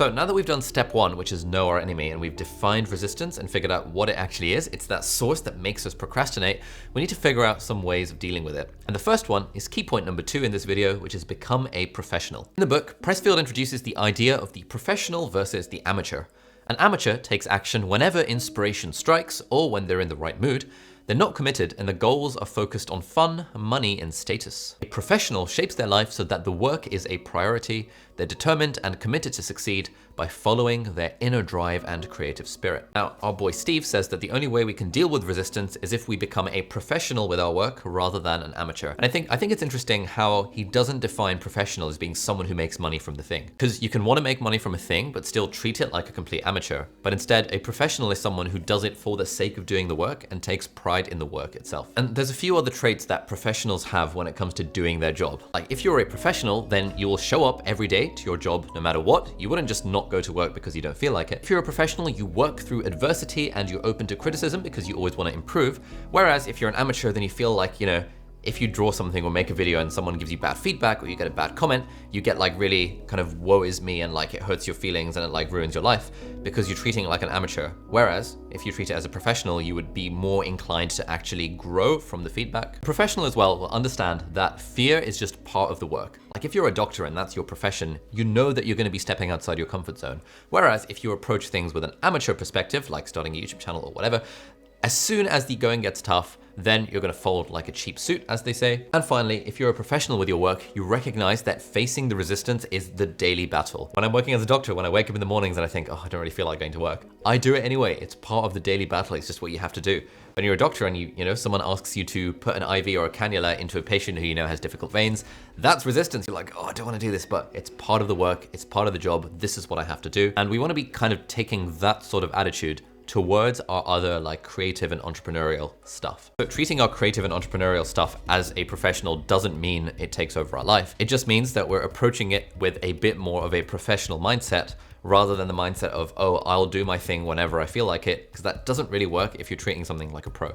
So now that we've done step one, which is know our enemy, and we've defined resistance and figured out what it actually is, it's that source that makes us procrastinate, we need to figure out some ways of dealing with it. And the first one is key point number 2 in this video, which is become a professional. In the book, Pressfield introduces the idea of the professional versus the amateur. An amateur takes action whenever inspiration strikes or when they're in the right mood. They're not committed and the goals are focused on fun, money, and status. A professional shapes their life so that the work is a priority. They're determined and committed to succeed by following their inner drive and creative spirit. Now, our boy Steve says that the only way we can deal with resistance is if we become a professional with our work rather than an amateur. And I think it's interesting how he doesn't define professional as being someone who makes money from the thing. Because you can want to make money from a thing, but still treat it like a complete amateur. But instead, a professional is someone who does it for the sake of doing the work and takes pride in the work itself. And there's a few other traits that professionals have when it comes to doing their job. Like if you're a professional, then you will show up every day to your job no matter what. You wouldn't just not go to work because you don't feel like it. If you're a professional, you work through adversity and you're open to criticism because you always want to improve. Whereas if you're an amateur, then you feel like, if you draw something or make a video and someone gives you bad feedback or you get a bad comment, you get like really kind of woe is me and like it hurts your feelings and it like ruins your life because you're treating it like an amateur. Whereas if you treat it as a professional, you would be more inclined to actually grow from the feedback. A professional as well will understand that fear is just part of the work. Like if you're a doctor and that's your profession, you know that you're going to be stepping outside your comfort zone. Whereas if you approach things with an amateur perspective, like starting a YouTube channel or whatever, as soon as the going gets tough, then you're gonna fold like a cheap suit, as they say. And finally, if you're a professional with your work, you recognize that facing the resistance is the daily battle. When I'm working as a doctor, when I wake up in the mornings and I think, oh, I don't really feel like going to work, I do it anyway. It's part of the daily battle. It's just what you have to do. When you're a doctor and someone asks you to put an IV or a cannula into a patient who has difficult veins, that's resistance. You're like, oh, I don't want to do this, but it's part of the work. It's part of the job. This is what I have to do. And we want to be kind of taking that sort of attitude towards our other like creative and entrepreneurial stuff. But treating our creative and entrepreneurial stuff as a professional doesn't mean it takes over our life. It just means that we're approaching it with a bit more of a professional mindset rather than the mindset of, oh, I'll do my thing whenever I feel like it, because that doesn't really work if you're treating something like a pro.